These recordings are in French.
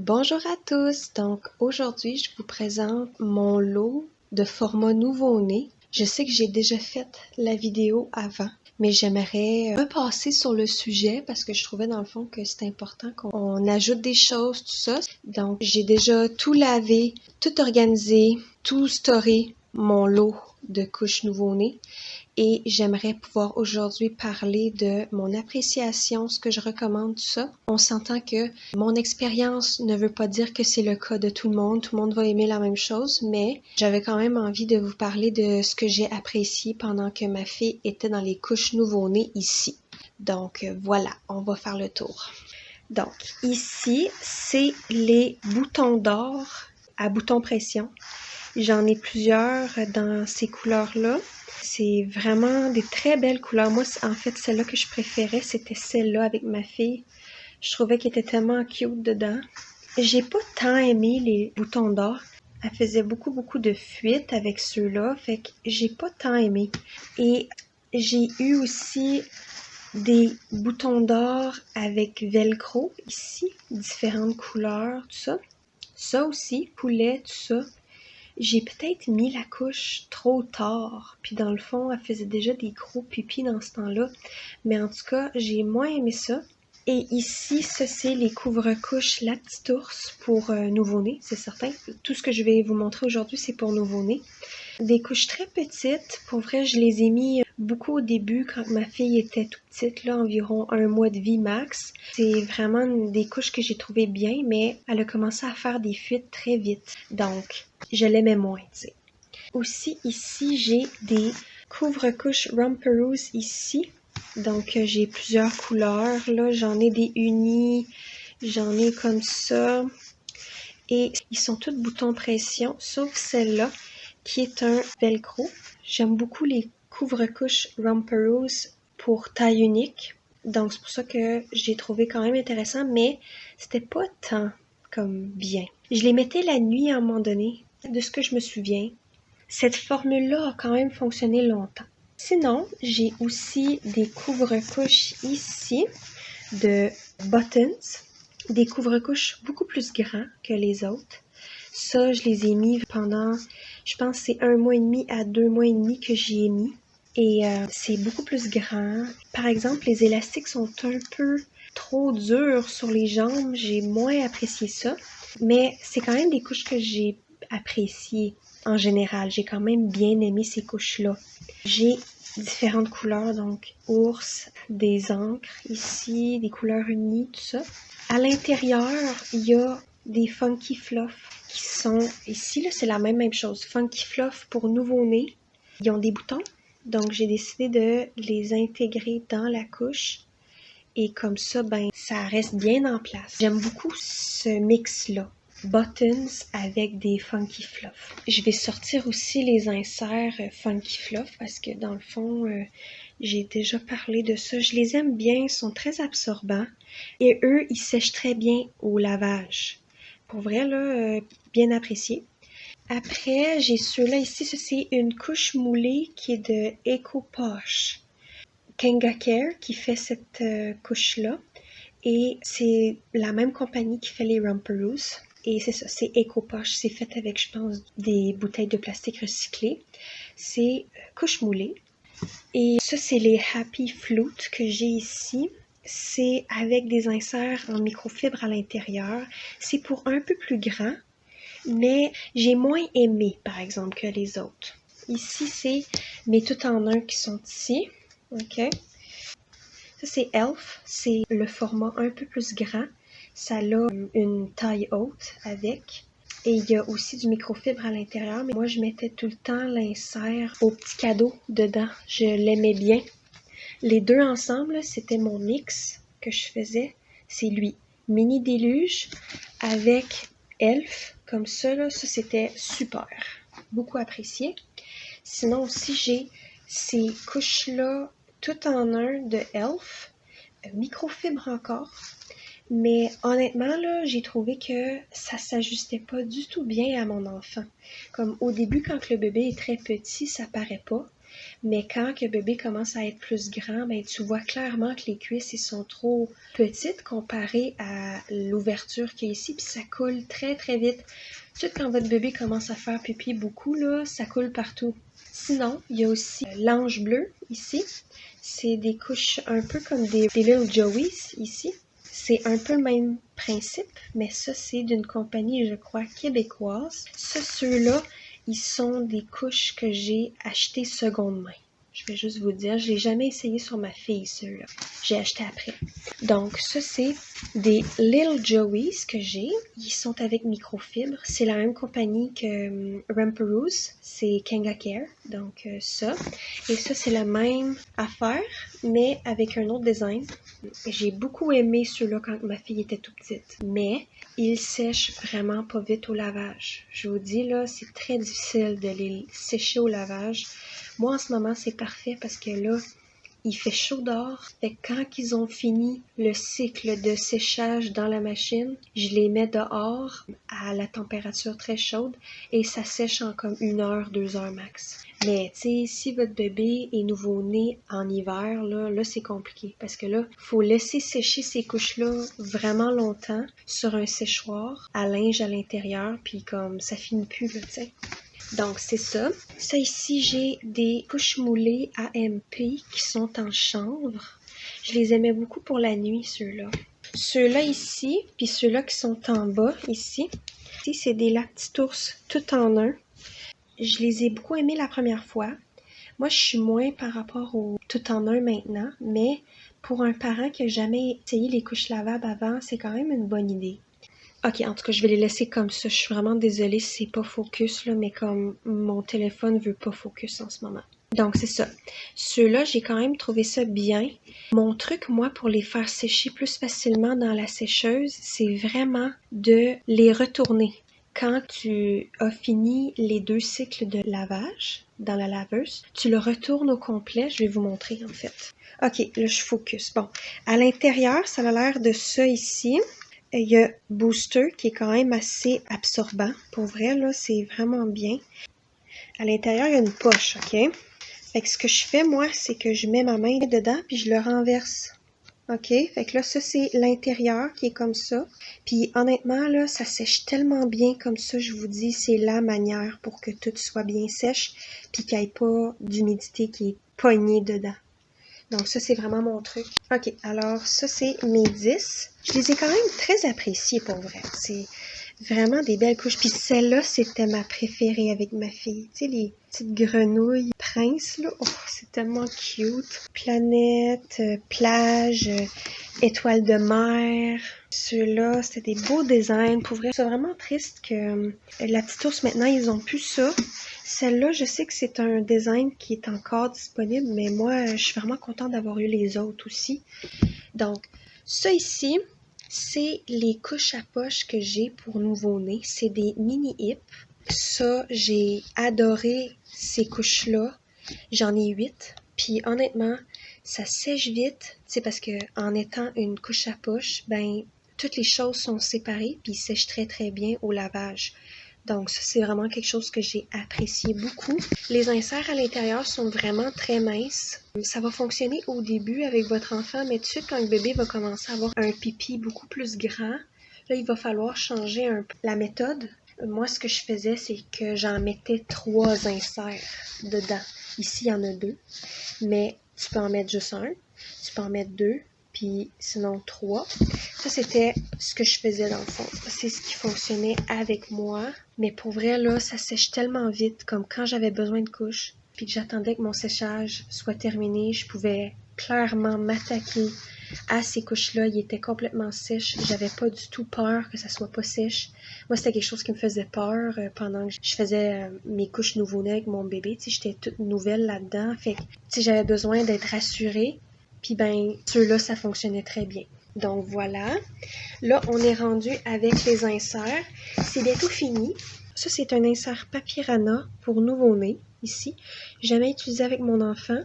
Bonjour à tous! Donc aujourd'hui, je vous présente mon lot de format nouveau-né. Je sais que j'ai déjà fait la vidéo avant, mais j'aimerais repasser sur le sujet parce que je trouvais dans le fond que c'est important qu'on ajoute des choses, tout ça. Donc j'ai déjà tout lavé, tout organisé, tout storé, mon lot de couches nouveau-né. Et j'aimerais pouvoir aujourd'hui parler de mon appréciation, ce que je recommande, tout ça. On s'entend que mon expérience ne veut pas dire que c'est le cas de tout le monde va aimer la même chose, mais j'avais quand même envie de vous parler de ce que j'ai apprécié pendant que ma fille était dans les couches nouveau-né ici. Donc voilà, on va faire le tour. Donc ici, c'est les boutons d'or à bouton pression. J'en ai plusieurs dans ces couleurs-là. C'est vraiment des très belles couleurs. Moi, en fait, celle-là que je préférais, c'était celle-là avec ma fille. Je trouvais qu'elle était tellement cute dedans. J'ai pas tant aimé les boutons d'or. Elle faisait beaucoup de fuites avec ceux-là, fait que j'ai pas tant aimé. Et j'ai eu aussi des boutons d'or avec velcro ici, différentes couleurs, tout ça. Ça aussi, poulet, tout ça. J'ai peut-être mis la couche trop tard, puis dans le fond, elle faisait déjà des gros pipis dans ce temps-là. Mais en tout cas, j'ai moins aimé ça. Et ici, ça c'est les couvre-couches La Petite Ours pour nouveau-né, c'est certain. Tout ce que je vais vous montrer aujourd'hui, c'est pour nouveau-né. Des couches très petites, pour vrai, je les ai mis beaucoup au début quand ma fille était toute petite, là, environ 1 mois de vie max. C'est vraiment des couches que j'ai trouvées bien, mais elle a commencé à faire des fuites très vite. Donc, je l'aimais moins, tu sais. Aussi, ici, j'ai des couvre-couches Romperous ici. Donc, j'ai plusieurs couleurs, là. J'en ai des unis, j'en ai comme ça. Et ils sont tous boutons pression, sauf celle-là, qui est un velcro. J'aime beaucoup les couvre-couches Romperous pour taille unique. Donc, c'est pour ça que j'ai trouvé quand même intéressant, mais c'était pas tant comme bien. Je les mettais la nuit à un moment donné, de ce que je me souviens. Cette formule-là a quand même fonctionné longtemps. Sinon, j'ai aussi des couvre-couches ici de Buttons, des couvre-couches beaucoup plus grands que les autres. Ça, je les ai mis pendant, je pense que c'est 1 mois et demi à 2 mois et demi que j'y ai mis. Et c'est beaucoup plus grand. Par exemple, les élastiques sont un peu trop durs sur les jambes. J'ai moins apprécié ça. Mais c'est quand même des couches que j'ai appréciées en général. J'ai quand même bien aimé ces couches-là. J'ai différentes couleurs, donc ours, des encres ici, des couleurs unies, tout ça. À l'intérieur, il y a des Funky Fluff qui sont ici, là, c'est la même chose. Funky Fluff pour nouveau-né. Ils ont des boutons, donc j'ai décidé de les intégrer dans la couche. Et comme ça, ben, ça reste bien en place. J'aime beaucoup ce mix-là. Buttons avec des Funky Fluff. Je vais sortir aussi les inserts Funky Fluff parce que dans le fond, j'ai déjà parlé de ça. Je les aime bien, ils sont très absorbants et eux, ils sèchent très bien au lavage. Pour vrai, là, bien apprécié. Après, j'ai ceux-là ici. Ça, c'est une couche moulée qui est de Eco Posh. Kanga Care qui fait cette couche-là. Et c'est la même compagnie qui fait les Romperous. Et c'est ça, c'est Eco-Poche. C'est fait avec, je pense, des bouteilles de plastique recyclées. C'est couche moulée. Et ça, c'est les Happy Flute que j'ai ici. C'est avec des inserts en microfibre à l'intérieur. C'est pour un peu plus grand, mais j'ai moins aimé, par exemple, que les autres. Ici, c'est mes tout en un qui sont ici. OK? Ça, c'est Elf. C'est le format un peu plus grand. Ça a une taille haute avec. Et il y a aussi du microfibre à l'intérieur. Mais moi, je mettais tout le temps l'insert au petit cadeau dedans. Je l'aimais bien. Les deux ensemble, c'était mon mix que je faisais. C'est lui. Mini Déluge avec Elf. Comme ça, là, ça c'était super. Beaucoup apprécié. Sinon aussi, j'ai ces couches-là tout en un de Elf. Microfibre encore. Mais honnêtement, là, j'ai trouvé que ça s'ajustait pas du tout bien à mon enfant. Comme au début, quand le bébé est très petit, ça paraît pas. Mais quand que bébé commence à être plus grand, ben tu vois clairement que les cuisses ils sont trop petites comparées à l'ouverture qu'il y a ici, puis ça coule très très vite. Tout de suite quand votre bébé commence à faire pipi beaucoup, là, ça coule partout. Sinon, il y a aussi l'ange bleu ici. C'est des couches un peu comme des Little Joeys ici. C'est un peu le même principe, mais ça, c'est d'une compagnie, je crois, québécoise. Ceux-là, ils sont des couches que j'ai achetées seconde main. Je vais juste vous dire, je l'ai jamais essayé sur ma fille, ceux-là. J'ai acheté après. Donc, ça, c'est des Little Joeys que j'ai. Ils sont avec microfibre. C'est la même compagnie que Ramperouse. C'est Kangacare. Donc, ça. Et ça, c'est la même affaire, mais avec un autre design. J'ai beaucoup aimé ceux-là quand ma fille était toute petite. Mais, ils sèchent vraiment pas vite au lavage. Je vous dis, là, c'est très difficile de les sécher au lavage. Moi, en ce moment, c'est parfait parce que là, il fait chaud dehors. Fait que quand ils ont fini le cycle de séchage dans la machine, je les mets dehors à la température très chaude et ça sèche en comme 1 heure, 2 heures max. Mais tu sais, si votre bébé est nouveau-né en hiver, là c'est compliqué parce que là, faut laisser sécher ces couches-là vraiment longtemps sur un séchoir à linge à l'intérieur, puis comme ça finit plus, là, tu sais. Donc, c'est ça. Ça ici, j'ai des couches moulées AMP qui sont en chanvre. Je les aimais beaucoup pour la nuit, ceux-là. Ceux-là ici, puis ceux-là qui sont en bas, ici. Ici, c'est des Lactitours tout en un. Je les ai beaucoup aimés la première fois. Moi, je suis moins par rapport au tout en un maintenant, mais pour un parent qui n'a jamais essayé les couches lavables avant, c'est quand même une bonne idée. Ok, en tout cas, je vais les laisser comme ça. Je suis vraiment désolée si c'est pas focus, là, mais comme mon téléphone veut pas focus en ce moment. Donc, c'est ça. Ceux-là, j'ai quand même trouvé ça bien. Mon truc, moi, pour les faire sécher plus facilement dans la sécheuse, c'est vraiment de les retourner. Quand tu as fini les 2 cycles de lavage dans la laveuse, tu le retournes au complet. Je vais vous montrer, en fait. Ok, là, je focus. Bon, à l'intérieur, ça a l'air de ça ici. Il y a Booster qui est quand même assez absorbant. Pour vrai, là, c'est vraiment bien. À l'intérieur, il y a une poche, ok? Fait que ce que je fais, moi, c'est que je mets ma main dedans puis je le renverse. Ok? Fait que là, ça, c'est l'intérieur qui est comme ça. Puis honnêtement, là, ça sèche tellement bien comme ça, je vous dis, c'est la manière pour que tout soit bien sèche puis qu'il n'y ait pas d'humidité qui est pognée dedans. Donc ça, c'est vraiment mon truc. Ok, alors ça, c'est mes 10. Je les ai quand même très appréciés pour vrai. C'est vraiment des belles couches. Puis celle-là, c'était ma préférée avec ma fille. Tu sais, les petites grenouilles prince, là. Oh, c'est tellement cute. Planète, plage, étoile de mer. Ceux-là, c'était des beaux designs. Pour vrai, c'est vraiment triste que la petite ours, maintenant, ils ont plus ça. Celle-là, je sais que c'est un design qui est encore disponible, mais moi, je suis vraiment contente d'avoir eu les autres aussi. Donc, ça ici, c'est les couches à poche que j'ai pour nouveau-né. C'est des mini-hips. Ça, j'ai adoré ces couches-là. J'en ai 8. Puis honnêtement, ça sèche vite. C'est parce que en étant une couche à poche, ben toutes les choses sont séparées puis ils sèchent très très bien au lavage. Donc ça, c'est vraiment quelque chose que j'ai apprécié beaucoup. Les inserts à l'intérieur sont vraiment très minces. Ça va fonctionner au début avec votre enfant, mais tout de suite, quand le bébé va commencer à avoir un pipi beaucoup plus grand, là, il va falloir changer un peu la méthode. Moi, ce que je faisais, c'est que j'en mettais 3 inserts dedans. Ici, il y en a 2, mais tu peux en mettre juste un, tu peux en mettre 2, puis sinon 3. Ça, c'était ce que je faisais dans le fond. C'est ce qui fonctionnait avec moi. Mais pour vrai, là, ça sèche tellement vite, comme quand j'avais besoin de couches, puis que j'attendais que mon séchage soit terminé, je pouvais clairement m'attaquer à ces couches-là. Ils étaient complètement sèches. J'avais pas du tout peur que ça soit pas sèche. Moi, c'était quelque chose qui me faisait peur pendant que je faisais mes couches nouveau-né avec mon bébé. Tu sais, j'étais toute nouvelle là-dedans. Fait que, tu sais, j'avais besoin d'être rassurée. Puis ben, ceux-là, ça fonctionnait très bien. Donc voilà. Là, on est rendu avec les inserts. C'est bientôt fini. Ça, c'est un insert Papyrana pour nouveau-né, ici. Jamais utilisé avec mon enfant.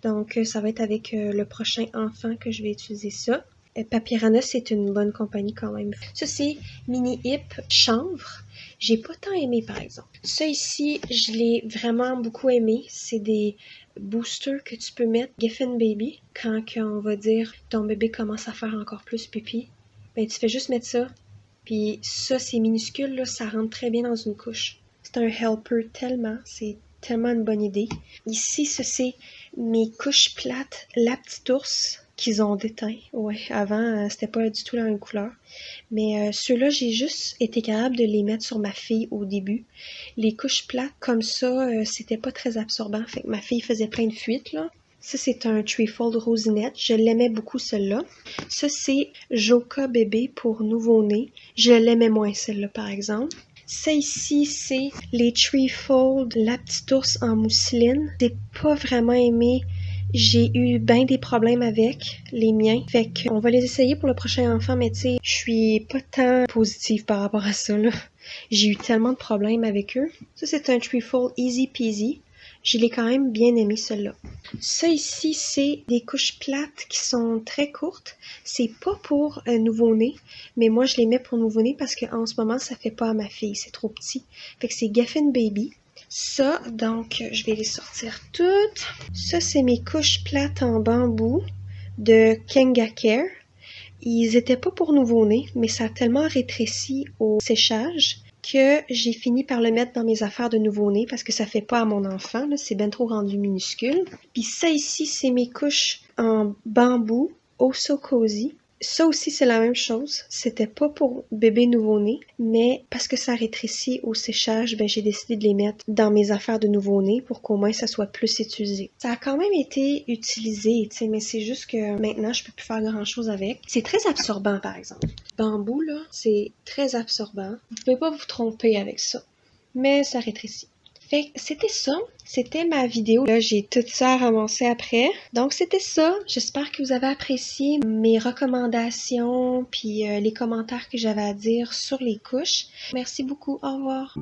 Donc, ça va être avec le prochain enfant que je vais utiliser ça. Papyrana, c'est une bonne compagnie quand même. Ça, c'est Mini Hip chanvre. J'ai pas tant aimé, par exemple. Ça ici, je l'ai vraiment beaucoup aimé. C'est des booster que tu peux mettre Geffen Baby quand on va dire ton bébé commence à faire encore plus pipi. Ben, tu fais juste mettre ça. Puis ça, c'est minuscule, là, ça rentre très bien dans une couche. C'est un helper tellement, c'est tellement une bonne idée. Ici, ça, c'est mes couches plates, la petite ours qu'ils ont déteint. Ouais, avant, c'était pas du tout la même couleur. Mais ceux-là, j'ai juste été capable de les mettre sur ma fille au début. Les couches plates comme ça, c'était pas très absorbant. Fait que ma fille faisait plein de fuites, là. Ça, c'est un Treefold Rosinette. Je l'aimais beaucoup, celle-là. Ça, c'est Joka Bébé pour nouveau-né. Je l'aimais moins, celle-là, par exemple. Ça ici, c'est les Treefold La Petite Ours en mousseline. J'ai pas vraiment aimé. J'ai eu bien des problèmes avec les miens. Fait qu'on va les essayer pour le prochain enfant, mais tu sais, je suis pas tant positive par rapport à ça, là. J'ai eu tellement de problèmes avec eux. Ça, c'est un Treefold Easy Peasy. Je l'ai quand même bien aimé, celui-là. Ça ici, c'est des couches plates qui sont très courtes. C'est pas pour nouveau-né, mais moi, je les mets pour nouveau-né parce qu'en ce moment, ça fait pas à ma fille. C'est trop petit. Fait que c'est Geffen Baby. Ça, donc, je vais les sortir toutes. Ça, c'est mes couches plates en bambou de Kenga Care. Ils étaient pas pour nouveau-né, mais ça a tellement rétréci au séchage que j'ai fini par le mettre dans mes affaires de nouveau-né parce que ça fait pas à mon enfant, là, c'est ben trop rendu minuscule. Puis ça ici, c'est mes couches en bambou, Oh So Cozy. Ça aussi, c'est la même chose. C'était pas pour bébé nouveau-né, mais parce que ça rétrécit au séchage, ben j'ai décidé de les mettre dans mes affaires de nouveau-né pour qu'au moins ça soit plus utilisé. Ça a quand même été utilisé, tu sais, mais c'est juste que maintenant, je peux plus faire grand-chose avec. C'est très absorbant, par exemple. Bambou, là, c'est très absorbant. Vous pouvez pas vous tromper avec ça. Mais ça rétrécit. Fait que c'était ça. C'était ma vidéo. Là, j'ai tout ça à ramasser après. Donc, c'était ça. J'espère que vous avez apprécié mes recommandations puis les commentaires que j'avais à dire sur les couches. Merci beaucoup. Au revoir.